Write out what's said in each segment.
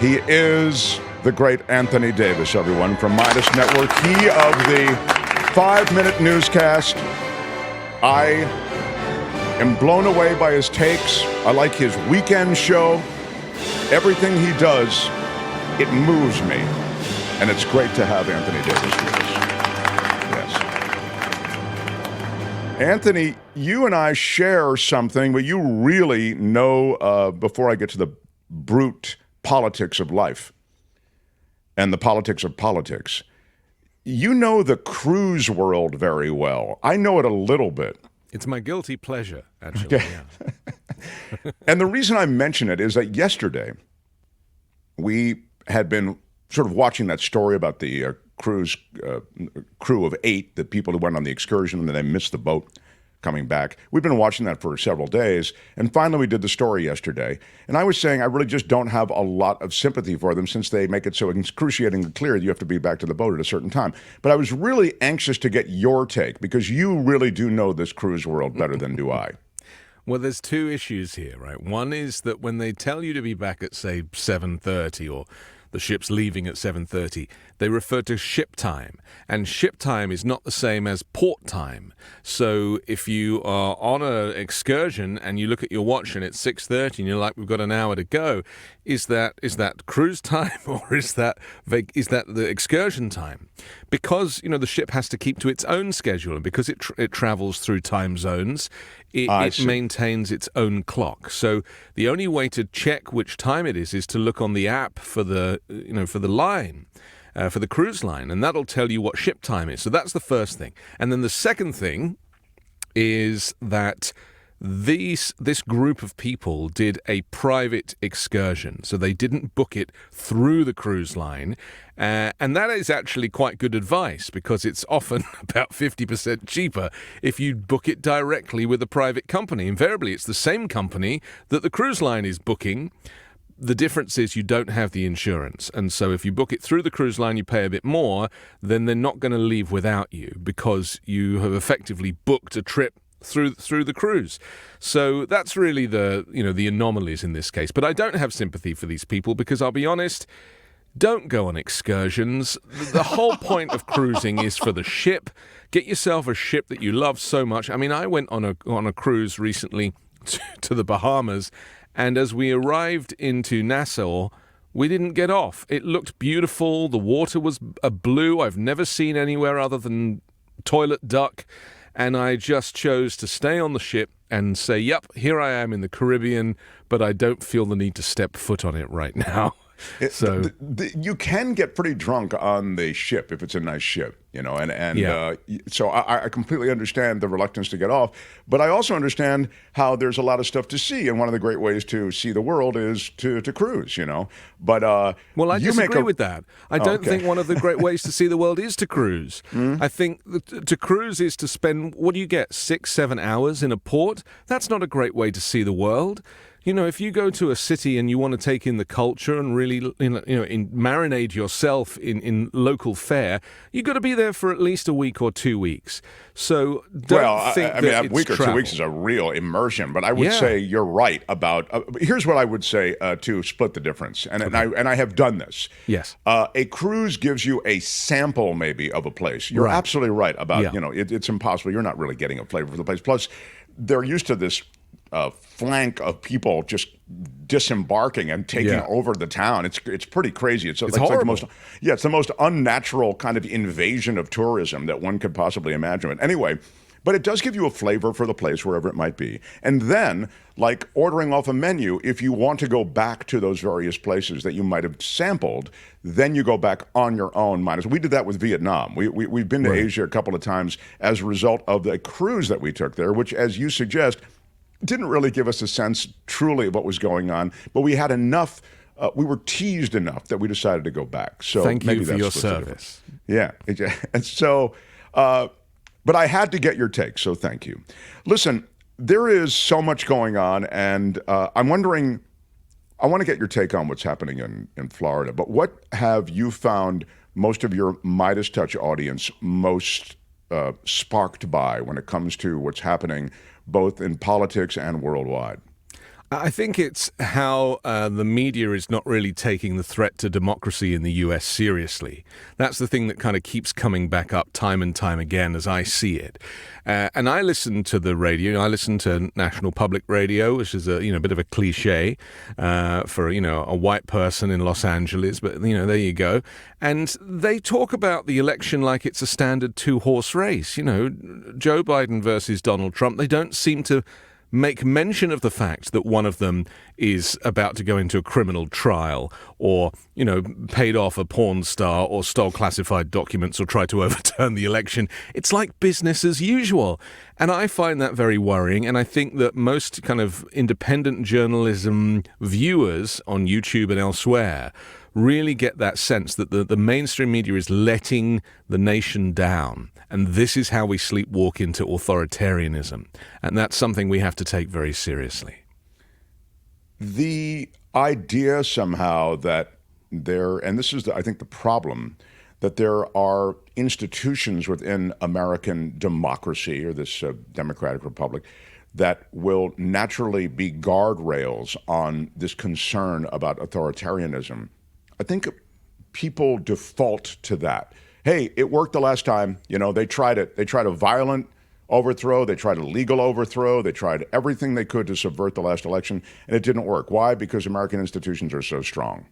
He is the great Anthony Davis, everyone, from Midas Network. He of the 5-minute newscast. I am blown away by his takes. I like his weekend show. Everything he does, it moves me. And it's great to have Anthony Davis with us. Yes. Anthony, you and I share something, but you really know, before I get to the brute politics of life and the politics of politics, you know the cruise world very well. I know it a little bit. It's my guilty pleasure, actually. Okay. Yeah. And the reason I mention it is that yesterday we had been sort of watching that story about the cruise crew of 8, the people who went on the excursion and then they missed the boat coming back. We've been watching that for several days, and finally we did the story yesterday. And I was saying I really just don't have a lot of sympathy for them since they make it so excruciatingly clear that you have to be back to the boat at a certain time. But I was really anxious to get your take because you really do know this cruise world better than do I. Well, there's two issues here, right? One is that when they tell you to be back at, say, 7:30 or the ship's leaving at 7:30, they refer to ship time. And ship time is not the same as port time. So if you are on an excursion and you look at your watch and it's 6:30 and you're like, we've got an hour to go, is that cruise time or is that the excursion time? Because, you know, the ship has to keep to its own schedule, and because it travels through time zones, it maintains its own clock. So the only way to check which time it is to look on the app for the line, for the cruise line, and that'll tell you what ship time is. So that's the first thing. And then the second thing is that this group of people did a private excursion, so they didn't book it through the cruise line, and that is actually quite good advice because it's often about 50% cheaper if you book it directly with a private company. Invariably, it's the same company that the cruise line is booking. The difference is you don't have the insurance, and so if you book it through the cruise line, you pay a bit more, then they're not going to leave without you because you have effectively booked a trip through the cruise. So that's really the anomalies in this case. But I don't have sympathy for these people because I'll be honest, don't go on excursions. The whole point of cruising is for the ship. Get yourself a ship that you love so much. I mean, I went on a cruise recently to the Bahamas, and as we arrived into Nassau, we didn't get off. It looked beautiful. The water was a blue I've never seen anywhere other than Toilet Duck. And I just chose to stay on the ship and say, yep, here I am in the Caribbean, but I don't feel the need to step foot on it right now. So you can get pretty drunk on the ship if it's a nice ship, you know, so I completely understand the reluctance to get off, but I also understand how there's a lot of stuff to see, and one of the great ways to see the world is to cruise, you know. But well, I disagree with that. I don't think one of the great ways to see the world is to cruise. I think to cruise is to spend, what do you get, 6-7 hours in a port? That's not a great way to see the world. You know, if you go to a city and you want to take in the culture and really, marinate yourself in local fare, you've got to be there for at least a week or 2 weeks. So don't think that a week or 2 weeks is a real immersion. But I would say you're right about. Here's what I would say to split the difference, and I have done this. Yes, a cruise gives you a sample maybe of a place. You're absolutely right about it's impossible. You're not really getting a flavor for the place. Plus, they're used to this flank of people just disembarking and taking over the town. It's pretty crazy. It's like the most it's the most unnatural kind of invasion of tourism that one could possibly imagine. But anyway, but it does give you a flavor for the place wherever it might be. And then, like ordering off a menu, if you want to go back to those various places that you might have sampled, then you go back on your own. We did that with Vietnam. We've been to Asia a couple of times as a result of the cruise that we took there, which, as you suggest, didn't really give us a sense truly of what was going on, but we had enough, we were teased enough that we decided to go back. So thank you for your service. Yeah. And so, but I had to get your take, so thank you. Listen, there is so much going on, and I'm wondering, I want to get your take on what's happening in Florida, but what have you found most of your Midas Touch audience most sparked by when it comes to what's happening both in politics and worldwide? I think it's how the media is not really taking the threat to democracy in the US seriously. That's the thing that kind of keeps coming back up time and time again as I see it. And I listen to the radio. I listen to National Public Radio, which is a bit of a cliche for a white person in Los Angeles. But there you go. And they talk about the election like it's a standard two-horse race. Joe Biden versus Donald Trump. They don't seem to make mention of the fact that one of them is about to go into a criminal trial or, paid off a porn star or stole classified documents or tried to overturn the election. It's like business as usual. And I find that very worrying. And I think that most kind of independent journalism viewers on YouTube and elsewhere really get that sense that the mainstream media is letting the nation down. And this is how we sleepwalk into authoritarianism. And that's something we have to take very seriously. The idea somehow that and this is, I think, the problem, that there are institutions within American democracy or this democratic republic that will naturally be guardrails on this concern about authoritarianism. I think people default to that. Hey, it worked the last time. They tried it. They tried a violent overthrow. They tried a legal overthrow. They tried everything they could to subvert the last election, and it didn't work. Why? Because American institutions are so strong.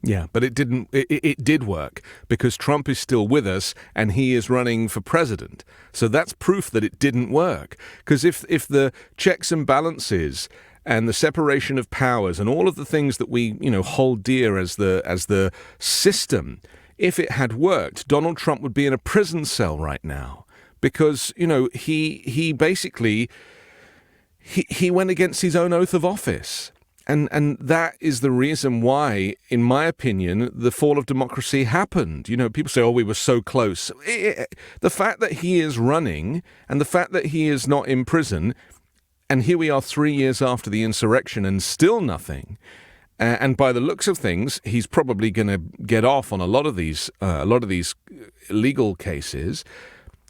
Yeah, but it didn't. It did work because Trump is still with us and he is running for president. So that's proof that it didn't work. Because if the checks and balances and the separation of powers and all of the things that we hold dear as the system, if it had worked, Donald Trump would be in a prison cell right now because he basically he went against his own oath of office. And that is the reason why, in my opinion, the fall of democracy happened. People say, we were so close. The fact that he is running and the fact that he is not in prison, and here we are 3 years after the insurrection and still nothing. And by the looks of things, he's probably going to get off on a lot of these legal cases.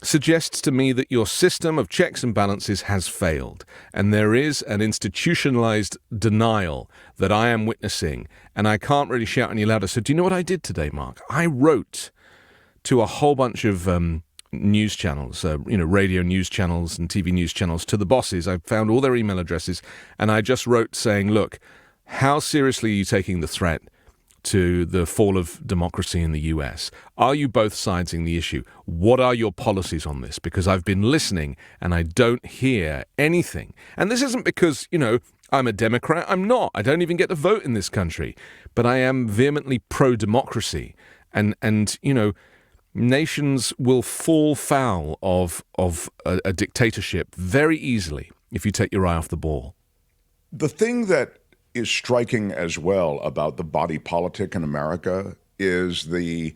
Suggests to me that your system of checks and balances has failed, and there is an institutionalized denial that I am witnessing, and I can't really shout any louder. So do you know what I did today, Mark? I wrote to a whole bunch of news channels, radio news channels and TV news channels, to the bosses. I found all their email addresses, and I just wrote saying, look, how seriously are you taking the threat to the fall of democracy in the US? Are you both siding the issue? What are your policies on this? Because I've been listening and I don't hear anything. And this isn't because, I'm a Democrat. I'm not. I don't even get to vote in this country. But I am vehemently pro-democracy. And nations will fall foul of a dictatorship very easily if you take your eye off the ball. The thing that is striking as well about the body politic in America is the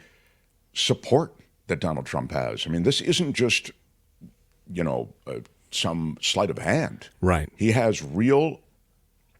support that Donald Trump has. I mean, this isn't just, some sleight of hand. Right. He has real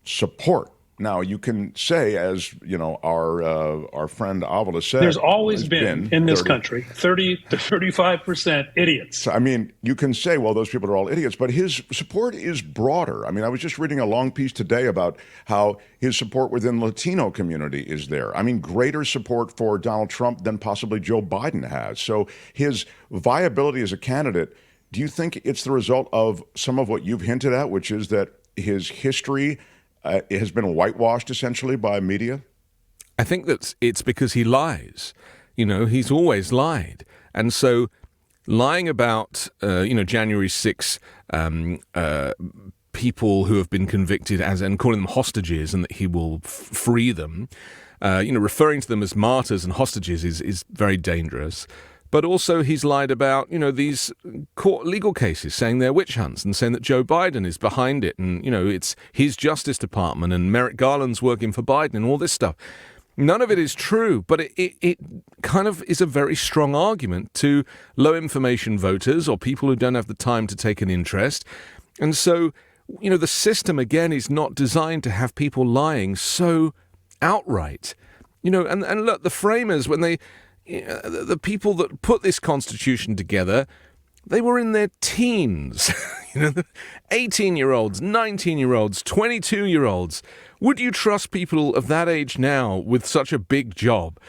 support. Now, you can say, as our friend Avila said, there's always been in this country 30 to 35% idiots. So, you can say, well, those people are all idiots, but his support is broader. I was just reading a long piece today about how his support within the Latino community is there. Greater support for Donald Trump than possibly Joe Biden has. So his viability as a candidate, do you think it's the result of some of what you've hinted at, which is that his history it has been whitewashed essentially by media? I think that it's because he lies. He's always lied. And so lying about, January 6th, people who have been convicted and calling them hostages and that he will free them, referring to them as martyrs and hostages is very dangerous. But also he's lied about, these court legal cases, saying they're witch hunts and saying that Joe Biden is behind it and, it's his Justice Department and Merrick Garland's working for Biden and all this stuff. None of it is true, but it kind of is a very strong argument to low-information voters or people who don't have the time to take an interest. And so, the system, again, is not designed to have people lying so outright. And look, the framers, when they... the people that put this Constitution together they were in their teens. 18-year-olds, 19-year-olds, 22-year-olds. Would you trust people of that age now with such a big job?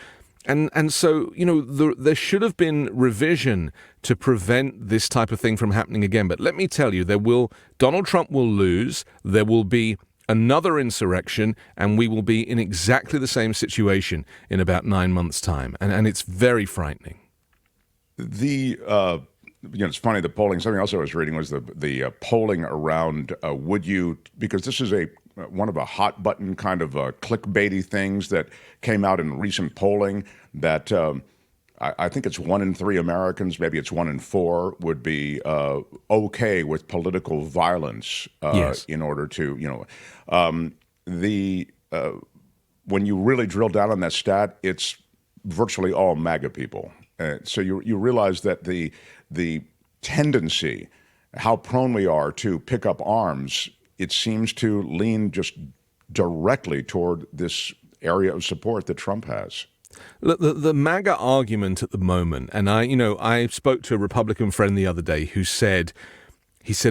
And so, there should have been revision to prevent this type of thing from happening again. But let me tell you, Donald Trump will lose. There will be another insurrection, and we will be in exactly the same situation in about 9 months' time. And it's very frightening. It's funny, the polling, something else I was reading was the polling around because this is one of a hot button kind of clickbaity things that came out in recent polling that I think it's 1 in 3 Americans, maybe it's 1 in 4, would be okay with political violence Yes. in order to, when you really drill down on that stat, it's virtually all MAGA people. So you realize that the tendency, how prone we are to pick up arms, it seems to lean just directly toward this area of support that Trump has. Look, the MAGA argument at the moment, and I spoke to a Republican friend the other day who said,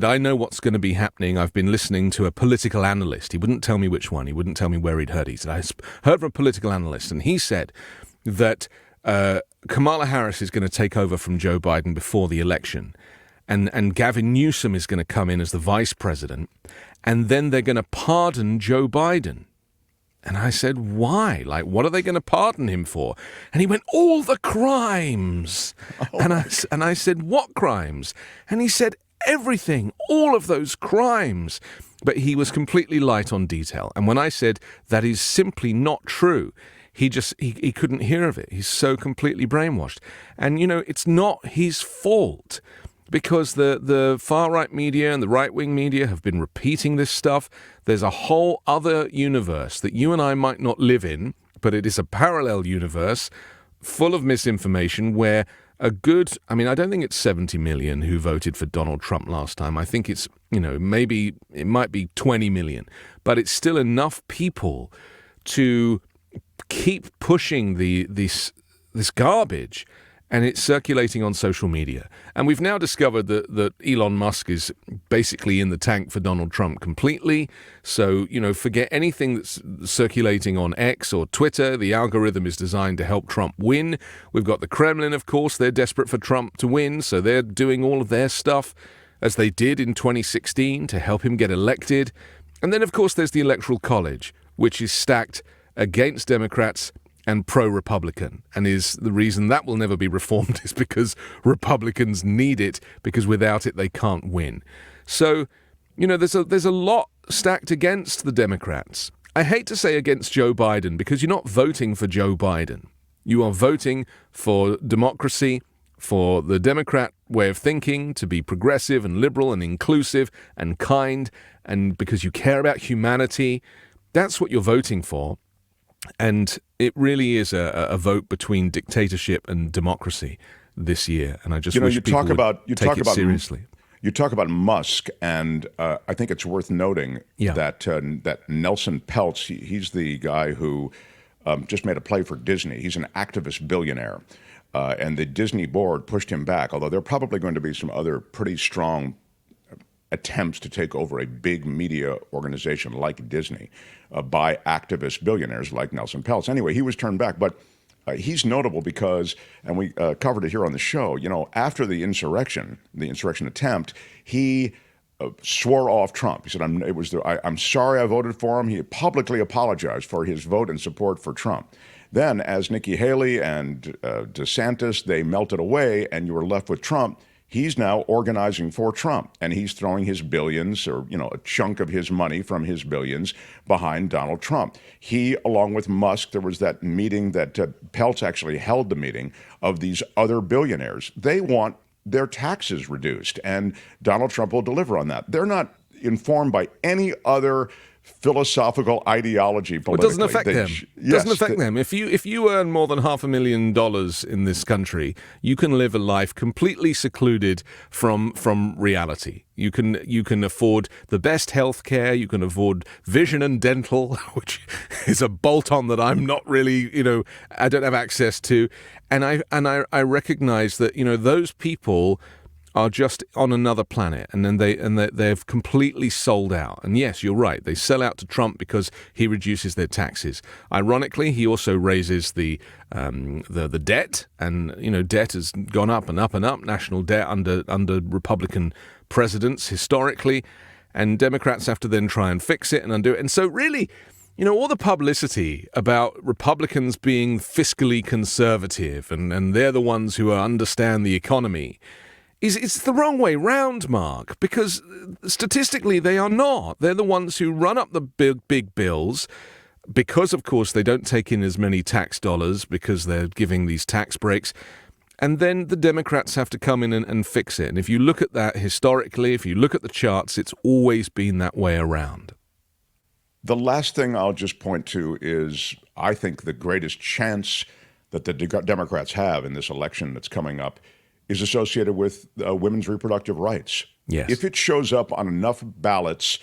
I know what's going to be happening. I've been listening to a political analyst. He wouldn't tell me which one. He wouldn't tell me where he'd heard. He said, I heard from a political analyst, and he said that Kamala Harris is going to take over from Joe Biden before the election. And Gavin Newsom is going to come in as the vice president, and then they're going to pardon Joe Biden. And I said, why? Like, what are they going to pardon him for? And he went, all the crimes. Oh. And I said, what crimes? And he said, everything, all of those crimes. But he was completely light on detail. And when I said that is simply not true, he couldn't hear of it. He's so completely brainwashed. And, it's not his fault. Because the far-right media and the right-wing media have been repeating this stuff. There's a whole other universe that you and I might not live in, but it is a parallel universe full of misinformation where I don't think it's 70 million who voted for Donald Trump last time. I think it's, maybe it might be 20 million. But it's still enough people to keep pushing this garbage. And it's circulating on social media. And we've now discovered that Elon Musk is basically in the tank for Donald Trump completely. So, forget anything that's circulating on X or Twitter. The algorithm is designed to help Trump win. We've got the Kremlin, of course. They're desperate for Trump to win. So they're doing all of their stuff, as they did in 2016, to help him get elected. And then, of course, there's the Electoral College, which is stacked against Democrats and pro-Republican, and is the reason that will never be reformed is because Republicans need it, because without it they can't win. So, there's a lot stacked against the Democrats. I hate to say against Joe Biden, because you're not voting for Joe Biden. You are voting for democracy, for the Democrat way of thinking, to be progressive and liberal and inclusive and kind, and because you care about humanity. That's what you're voting for. And it really is a vote between dictatorship and democracy this year. And I just wish people would take it seriously. You talk about Musk, and I think it's worth noting that Nelson Peltz, he's the guy who just made a play for Disney. He's an activist billionaire. And the Disney board pushed him back, although there are probably going to be some other pretty strong attempts to take over a big media organization like Disney by activist billionaires like Nelson Peltz. Anyway, he was turned back, but he's notable because, and we covered it here on the show, after the insurrection attempt, he swore off Trump. He said, I'm sorry I voted for him. He publicly apologized for his vote and support for Trump. Then, as Nikki Haley and DeSantis, they melted away and you were left with Trump. He's now organizing for Trump, and he's throwing his billions, or a chunk of his money from his billions, behind Donald Trump. He, along with Musk, there was that meeting that Peltz actually held the meeting of these other billionaires. They want their taxes reduced, and Donald Trump will deliver on that. They're not informed by any other philosophical ideology politically. It doesn't affect them. Doesn't affect them. If you earn more than $500,000 in this country, you can live a life completely secluded from reality. You can afford the best health care. You can afford vision and dental, which is a bolt-on that I'm not really, I don't have access to. And I recognize that, those people are just on another planet, and then they've completely sold out. And yes, you're right, they sell out to Trump because he reduces their taxes. Ironically, he also raises the debt, and debt has gone up and up and up. National debt under Republican presidents historically, and Democrats have to then try and fix it and undo it. And so really, all the publicity about Republicans being fiscally conservative and they're the ones who understand the economy it's the wrong way round, Mark, because statistically they are not. They're the ones who run up the big bills because, of course, they don't take in as many tax dollars because they're giving these tax breaks. And then the Democrats have to come in and fix it. And if you look at that historically, if you look at the charts, it's always been that way around. The last thing I'll just point to is, I think, the greatest chance that the Democrats have in this election that's coming up is associated with women's reproductive rights. Yes. If it shows up on enough ballots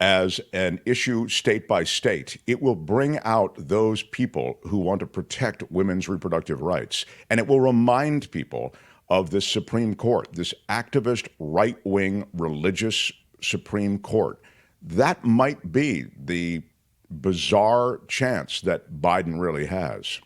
as an issue state by state, it will bring out those people who want to protect women's reproductive rights. And it will remind people of this Supreme Court, this activist, right-wing, religious Supreme Court. That might be the bizarre chance that Biden really has.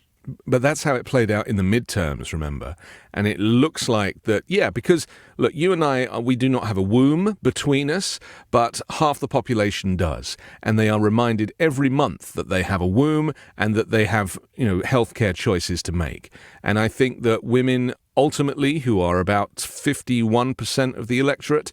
But that's how it played out in the midterms, remember? And it looks like that, because, look, you and I, we do not have a womb between us, but half the population does. And they are reminded every month that they have a womb and that they have, healthcare choices to make. And I think that women, ultimately, who are about 51% of the electorate,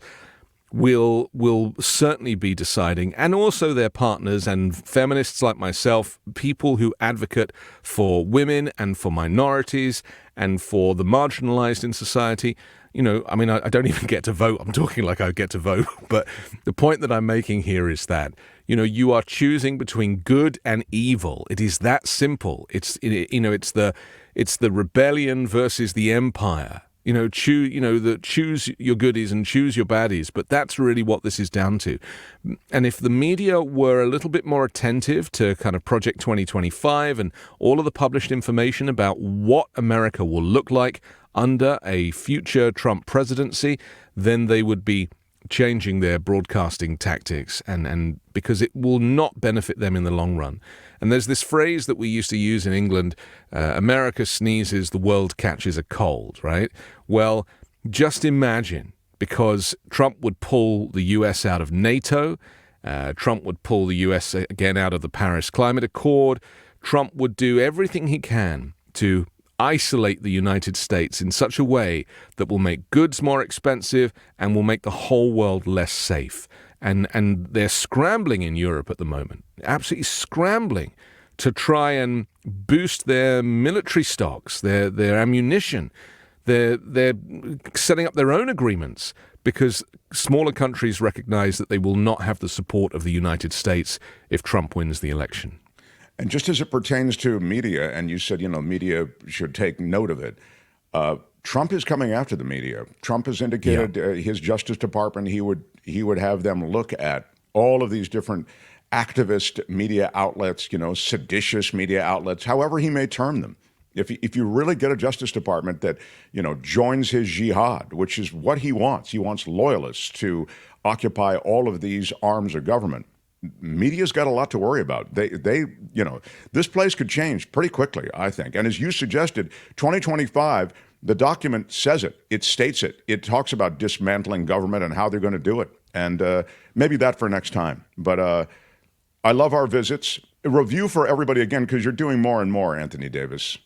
will certainly be deciding, and also their partners and feminists like myself, people who advocate for women and for minorities and for the marginalized in society. I don't even get to vote. I'm talking like I get to vote. But the point that I'm making here is that, you are choosing between good and evil. It is that simple. It's the rebellion versus the empire. Choose your goodies and choose your baddies. But that's really what this is down to. And if the media were a little bit more attentive to kind of Project 2025 and all of the published information about what America will look like under a future Trump presidency, then they would be changing their broadcasting tactics, and because it will not benefit them in the long run. And there's this phrase that we used to use in England, America sneezes, the world catches a cold, right? Well, just imagine, because Trump would pull the US out of NATO, Trump would pull the US again out of the Paris Climate Accord, Trump would do everything he can to isolate the United States in such a way that will make goods more expensive and will make the whole world less safe. And they're scrambling in Europe at the moment, absolutely scrambling to try and boost their military stocks, their ammunition. They're setting up their own agreements because smaller countries recognize that they will not have the support of the United States if Trump wins the election. And just as it pertains to media, and you said, media should take note of it, Trump is coming after the media. Trump has indicated his Justice Department, he would have them look at all of these different activist media outlets, seditious media outlets, however he may term them. If you really get a Justice Department that, joins his jihad, which is what he wants loyalists to occupy all of these arms of government. Media's got a lot to worry about. This place could change pretty quickly, I think. And as you suggested, 2025, the document says it. It states it. It talks about dismantling government and how they're going to do it. And maybe that for next time. But I love our visits. A review for everybody again, because you're doing more and more, Anthony Davis.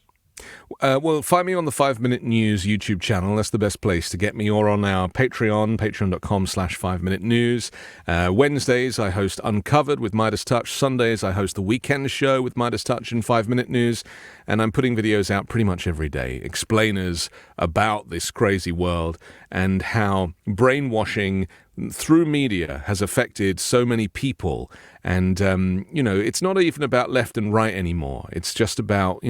Well, find me on the 5 Minute News YouTube channel. That's the best place to get me, or on our Patreon, patreon.com/5 Minute News. Wednesdays, I host Uncovered with Midas Touch. Sundays, I host the Weekend Show with Midas Touch and 5 Minute News. And I'm putting videos out pretty much every day, explainers about this crazy world and how brainwashing through media has affected so many people. And, it's not even about left and right anymore. It's just about,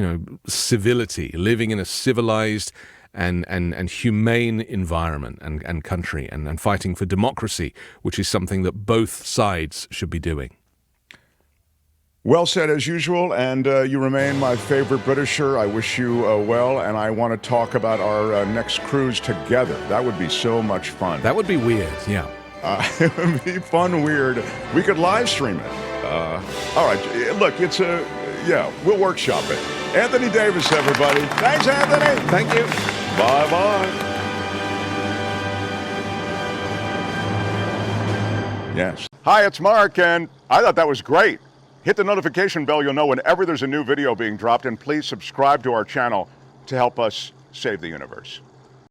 civility, living in a civilized and humane environment and country and fighting for democracy, which is something that both sides should be doing. Well said as usual, and you remain my favorite Britisher. I wish you well, and I want to talk about our next cruise together. That would be so much fun. That would be weird, yeah. It would be fun, weird. We could live stream it. All right, look, we'll workshop it. Anthony Davis, everybody. Thanks, Anthony. Thank you. Bye-bye. Yes. Hi, it's Mark, and I thought that was great. Hit the notification bell. You'll know whenever there's a new video being dropped, and please subscribe to our channel to help us save the universe.